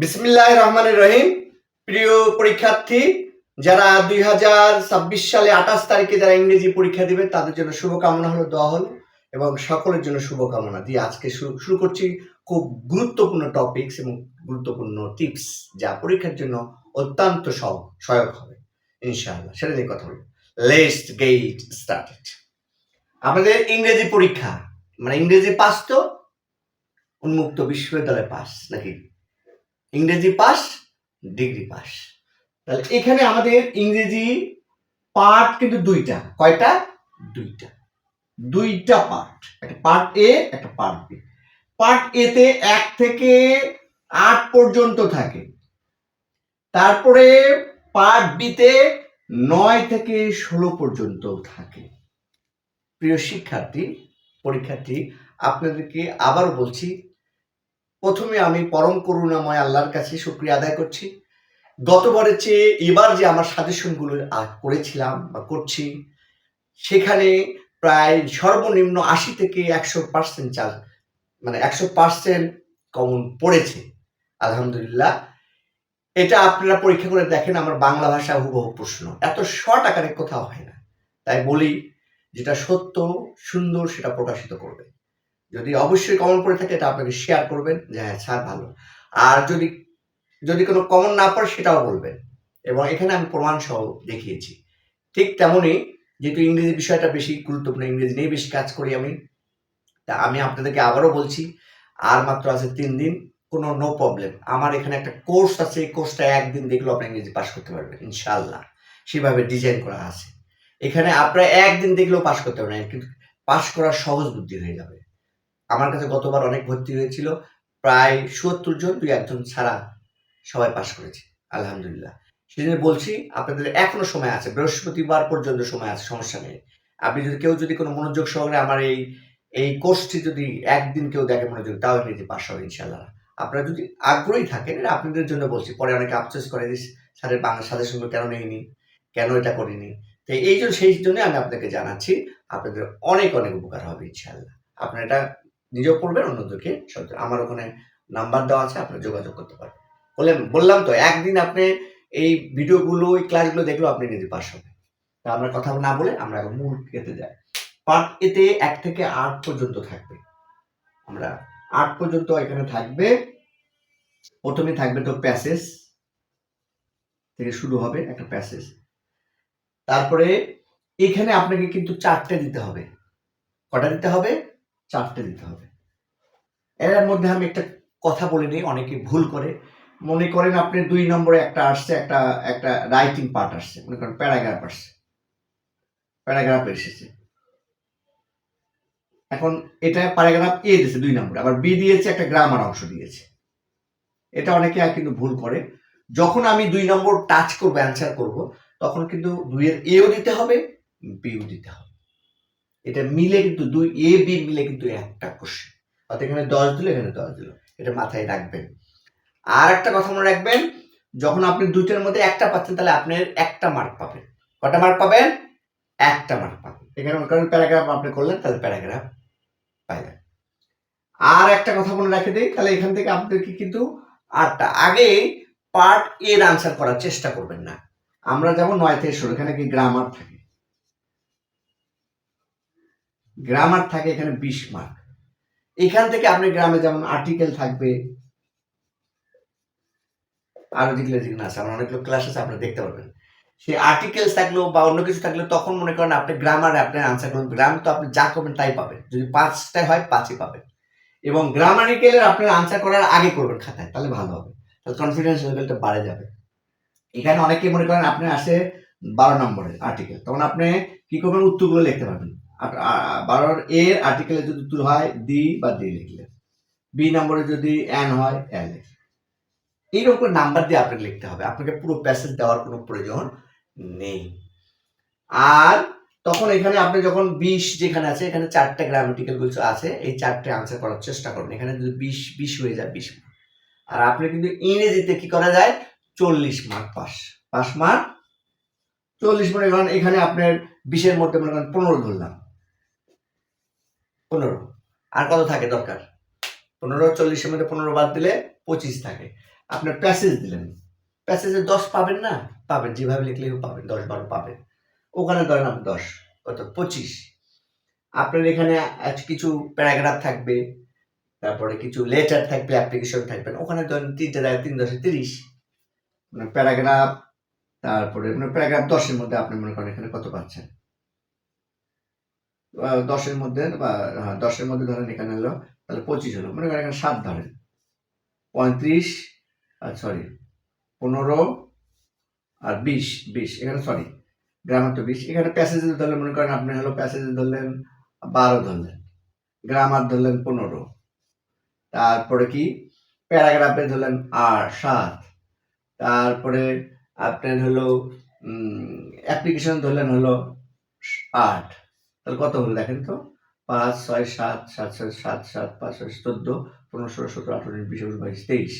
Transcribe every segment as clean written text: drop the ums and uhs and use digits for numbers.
বিসমিল্লাহির রহমানির রহিম। প্রিয় পরীক্ষার্থী, যারা 2026 সালে 28 তারিখে যারা ইংরেজি পরীক্ষা দিবে তাদের জন্য শুভকামনা হলো, দোয়া হলো এবং সকলের জন্য শুভকামনা দিয়ে আজকে শুরু করছি খুব গুরুত্বপূর্ণ টপিকস এবং গুরুত্বপূর্ণ টিপস যা পরীক্ষার জন্য অত্যন্ত সহায়ক হবে ইনশাআল্লাহ। সেটা নিয়ে কথা বলবো। Let's get started. আমাদের ইংরেজি পরীক্ষা মানে ইংরেজি পাস তো উন্মুক্ত বিশ্ববিদ্যালয় পাস নাকি ইংরেজি পাস ডিগ্রি পাস। তাহলে এখানে আমাদের ইংরেজি পার্ট কিন্তু দুইটা। কয়টা? দুইটা পার্ট, একটা পার্ট এ একটা পার্ট বি। পার্ট এ তে 1 থেকে 8 পর্যন্ত থাকে, তারপরে পার্ট বি তে 9 থেকে 16 পর্যন্ত থাকে। প্রিয় শিক্ষার্থী পরীক্ষার্থী, আপনাদেরকে আবারও বলছি, প্রথমে আমি পরম করুণাময় আল্লাহর কাছে শুকরিয়া আদায় করছি। গতবারের চেয়ে এবার যে আমার সাজেশনগুলো করেছিলাম বা করছি, সেখানে প্রায় সর্বনিম্ন 80 থেকে 100% মানে 100% কমন পড়েছে আলহামদুলিল্লাহ। এটা আপনারা পরীক্ষা করে দেখেন, আমার বাংলা ভাষা হুবহু প্রশ্ন, এত শর্ট আকারে কোথাও হয় না। তাই বলি, যেটা সত্য সুন্দর সেটা প্রকাশিত করবে। যদি অবশ্যই কমন পড়ে থাকে এটা আপনাকে শেয়ার করবেন যে হ্যাঁ স্যার ভালো, আর যদি কোনো কমন না পড়ে সেটাও বলবেন, এবং এখানে আমি প্রমাণ সহ দেখিয়েছি। ঠিক তেমনই, যেহেতু ইংরেজি বিষয়টা বেশি গুরুত্বপূর্ণ, ইংরেজি নিয়ে বেশি কাজ করি আমি, তা আমি আপনাদেরকে আবারও বলছি, আর মাত্র আছে 3 দিন, কোনো নো প্রবলেম। আমার এখানে একটা কোর্স আছে, এই কোর্সটা একদিন দেখলেও আপনি ইংরেজি পাস করতে পারবেন ইনশাআল্লাহ। সেভাবে ডিজাইন করা আছে। এখানে আপনারা একদিন দেখলেও পাস করতে পারবেন, কিন্তু পাস করার সহজ বুদ্ধি হয়ে যাবে। আমার কাছে গতবার অনেক ভর্তি হয়েছিল, প্রায় ৭০ জন, ২-১ জন ছাড়া সবাই পাস করেছে আলহামদুলিল্লাহ। সেজন্য বলছি আপনাদের এখনো সময় আছে, বৃহস্পতিবার পর্যন্ত সময় আছে, সমস্যা নেই। আপনি যদি কোনো মনোযোগ সহকারে আমার এই কোর্সটি যদি একদিন কেউ দেখে মনোযোগ, তাও ইংরেজি পাস হবে ইনশাআল্লাহ। আপনারা যদি আগ্রহী থাকেন, এটা আপনাদের জন্য বলছি। পরে অনেকে আফসোস করে যে স্যারের বাংলা সাজেশনগুলো কেন নেইনি, কেন এটা করিনি। তো সেই জন্য আমি আপনাকে জানাচ্ছি, আপনাদের অনেক অনেক উপকার হবে ইনশাআল্লাহ। আপনারা এটা নিজেও পড়বেন, অন্যদেরকে আমার ওখানে নাম্বার দেওয়া আছে, আপনারা যোগাযোগ করতে পারেন। বললাম তো, একদিন আপনি এই ভিডিওগুলো, এই ক্লাসগুলো দেখলেও আপনি নিজে পাস হবেন। তা আমরা কথা না বলে আমরা এখন মূল এতে যাই। পার্ট এতে 1 থেকে 8 পর্যন্ত থাকবে। আমরা 8 পর্যন্ত এখানে থাকবে। প্রথমে থাকবে তো প্যাসেজ থেকে শুরু হবে একটা প্যাসেজ। তারপরে এখানে আপনাকে কিন্তু 4টে দিতে হবে। কটা দিতে হবে? 4টে দিতে হবে। এর মধ্যে আমি একটা কথা বলে নিই, অনেকে ভুল করে। মনে করেন আপনি 2 নম্বরে একটা আসছে, একটা রাইটিং পার্ট আসছে, মনে করেন প্যারাগ্রাফ আসছে, প্যারাগ্রাফ এসেছে। এখন এটা প্যারাগ্রাফ এ দিয়েছে 2 নম্বরে, আবার বি দিয়েছে একটা গ্রামার অংশ দিয়েছে। এটা অনেকে কিন্তু ভুল করে। যখন আমি 2 নম্বর টাচ করব, অ্যান্সার করব, তখন কিন্তু 2 এর এও দিতে হবে, বিও দিতে হবে। এটা মিলে কিন্তু 2 এ বি মিলে কিন্তু একটা কোশ্চেন। অর্থাৎ এখানে 10 দিল, এখানে 10 দিল। এটা মাথায় রাখবেন। আর একটা কথা মনে রাখবেন, যখন আপনি দুইটার মধ্যে একটা পাচ্ছেন, তাহলে আপনি একটা মার্ক পাবেন। কটা মার্ক পাবেন? একটা মার্ক পাবেন। এখানে মনে করেন প্যারাগ্রাফ আপনি করলেন, তাহলে প্যারাগ্রাফ পাইলেন। আর একটা কথা মনে রাখে দিই, তাহলে এখান থেকে আপনাদেরকে কিন্তু 8টা আগে পার্ট এর আনসার করার চেষ্টা করবেন না। আমরা যেমন 9 থেকে 16, এখানে কি গ্রামার থাকে, এখানে 20 মার্ক। এখান থেকে আপনি গ্রামে যেমন আর্টিকেল থাকবে, আরো যেগুলো আছে, আমার অনেকগুলো ক্লাস আছে, আপনারা দেখতে পারবেন। সেই আর্টিকেলস থাকলেও বা অন্য কিছু থাকলেও তখন মনে করেন আপনি গ্রামারে আপনার আনসার করবেন। গ্রাম তো আপনি যা করবেন তাই পাবেন। যদি 5টায় হয় 5ই পাবেন। এবং গ্রামারিক্যালের আপনার আনসার করার আগে করবেন খাতায়, তাহলে ভালো হবে। তাহলে কনফিডেন্স লেভেলটা বাড়ে যাবে। এখানে অনেকে মনে করেন আপনি আসে 12 নম্বরের আর্টিকেল, তখন আপনি কি করবেন? উত্তরগুলো লিখতে পারবেন। 12 এর আর্টিকেলে যদি উত্তর হয় দি বা দি লিখলেন, বি নম্বরে যদি এন হয় এল। এইরকম নাম্বার দিয়ে আপনাকে লিখতে হবে, আপনাকে পুরো প্যাসেজ দেওয়ার কোনো প্রয়োজন নেই। আর তখন এখানে আপনি যখন 20 যেখানে আছে, এখানে 4টে গ্রামাটিক্যাল কিছু আছে, এই 4টে আনসার করার চেষ্টা করবেন। এখানে যদি 20 হয়ে যায় 20 মার্ক। আর আপনি কিন্তু ইংরেজিতে কি করা যায়? 40 মার্ক পাস মার্ক 40 মনে করেন এখানে আপনার 20-এর মধ্যে মনে করেন 15 ধরলাম, 15। আর কত থাকে দরকার? 15, 40-এর মধ্যে 15 বাদ দিলে 25 থাকে। আপনার প্যাসেজ দিলেন, প্যাসেজে 10 পাবেন না? পাবেন, যেভাবে লিখলেও পাবেন, 10-12 পাবেন। ওখানে ধরেন আপনি 10 অর্থাৎ 25। আপনার এখানে কিছু প্যারাগ্রাফ থাকবে, তারপরে কিছু লেটার থাকবে, অ্যাপ্লিকেশন থাকবেন, ওখানে ধরেন 3 জায়গায় 3 10 30। মানে প্যারাগ্রাফ, তারপরে প্যারাগ্রাফ 10-এর মধ্যে আপনি মনে করেন এখানে কত পাচ্ছেন? 10-এর মধ্যে বা 10-এর মধ্যে ধরেন এখানে হলো তাহলে 25 হলো, মনে করেন এখানে 7 ধরেন, 35 সরি 15 আর 20 এখানে সরি গ্রামার তো 20, এখানে প্যাসেজে ধরলে মনে করেন আপনি হলো প্যাসেজে ধরলেন 12 ধরলেন, গ্রামার ধরলেন 15, তারপরে কি প্যারাগ্রাফে ধরলেন 7, তারপরে আপনার হলো অ্যাপ্লিকেশন ধরলেন হলো 8, তাহলে কত হলো দেখেন তো? 5 6 7 7 7 7 7 5 6 14 15 16 17 18 19 20 21 22 23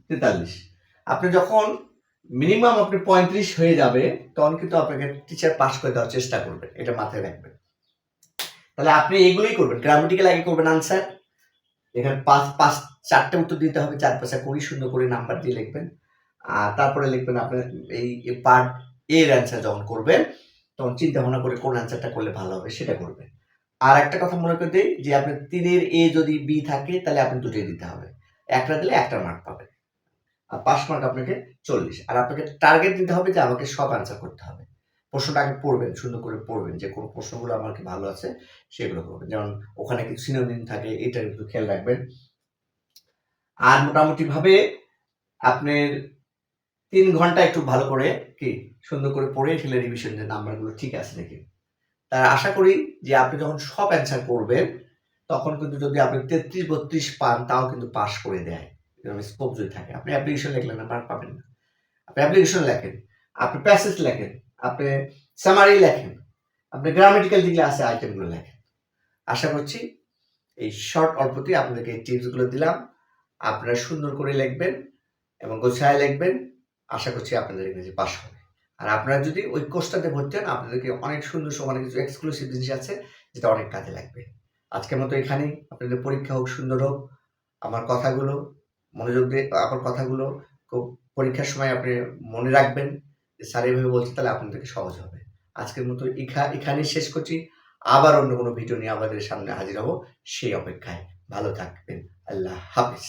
43। আপনি যখন মিনিমাম আপনি 35 হয়ে যাবে তখন কিন্তু আপনাকে টিচার পাস করে দেওয়ার চেষ্টা করবে, এটা মাথায় রাখবেন। তাহলে আপনি এইগুলোই করবেন, গ্রামাটিক্যাল আগে করবেন আনসার, এখানে 4টে উত্তর দিতে হবে, 4 5 20 সুন্দর করে নাম্বার দিয়ে লিখবেন। আর তারপরে লিখবেন আপনার এই পার্ট এর অ্যান্সার যখন করবেন তখন চিন্তা ভাবনা করে কোন অ্যান্সারটা করলে ভালো হবে সেটা করবেন। আর একটা কথা মনে করে দিই যে আপনার 3-এর এ যদি বি থাকে তাহলে আপনি দুটোই দিতে হবে, একটা দিলে 1টা মার্ক পাবেন, আর পাস মার্ক আপনাকে 40। আর আপনাকে টার্গেট দিতে হবে যে আমাকে সব অ্যান্সার করতে হবে। প্রশ্নটা আগে পড়বেন, সুন্দর করে পড়বেন, যে কোন প্রশ্নগুলো আমার কি ভালো আছে সেগুলো করবেন, যেমন ওখানে কিছু সিনোনিম থাকে এটা একটু খেয়াল রাখবেন। আর মোটামুটি ভাবে আপনার 3 ঘন্টা একটু ভালো করে কি সুন্দর করে পড়ে ফেলে রিভিশন, যে নাম্বারগুলো ঠিক আছে নাকি। তাই আশা করি যে আপনি যখন সব অ্যান্সার করবেন তখন কিন্তু যদি আপনি 33-32 পান তাও কিন্তু পাস করে দেয়, এরকম স্কোপ যদি থাকে। আপনি অ্যাপ্লিকেশন লিখলেন না, মার্ক পাবেন না। আপনি অ্যাপ্লিকেশন লেখেন, আপনি প্যাসেজ লেখেন, আপনি সামারি লেখেন, আপনি গ্রামাটিক্যাল দিকে আছে আইটেমগুলো লেখেন। আশা করছি এই শর্ট অল্পতেই আপনাদেরকে এই টিপসগুলো দিলাম, আপনারা সুন্দর করে লিখবেন এবং গোছায় লিখবেন, আশা করছি আপনাদের ইংরেজি পাস হবে। আর আপনারা যদি ওই কোর্সটাতে ভর্তি হন আপনাদেরকে অনেক সুন্দর অনেক কিছু এক্সক্লুসিভ জিনিস আছে যেটা অনেক কাজে লাগবে। আজকের মতো এখানেই, আপনাদের পরীক্ষা হোক সুন্দর হোক, আমার কথাগুলো মনোযোগ দিয়ে আমার কথাগুলো খুব পরীক্ষার সময় আপনি মনে রাখবেন যে স্যার এভাবে বলছে, তাহলে আপনাদেরকে সহজ হবে। আজকের মতো এখানেই শেষ করছি, আবার অন্য কোনো ভিডিও নিয়ে আমাদের সামনে হাজির হব, সেই অপেক্ষায়। ভালো থাকবেন, আল্লাহ হাফেজ।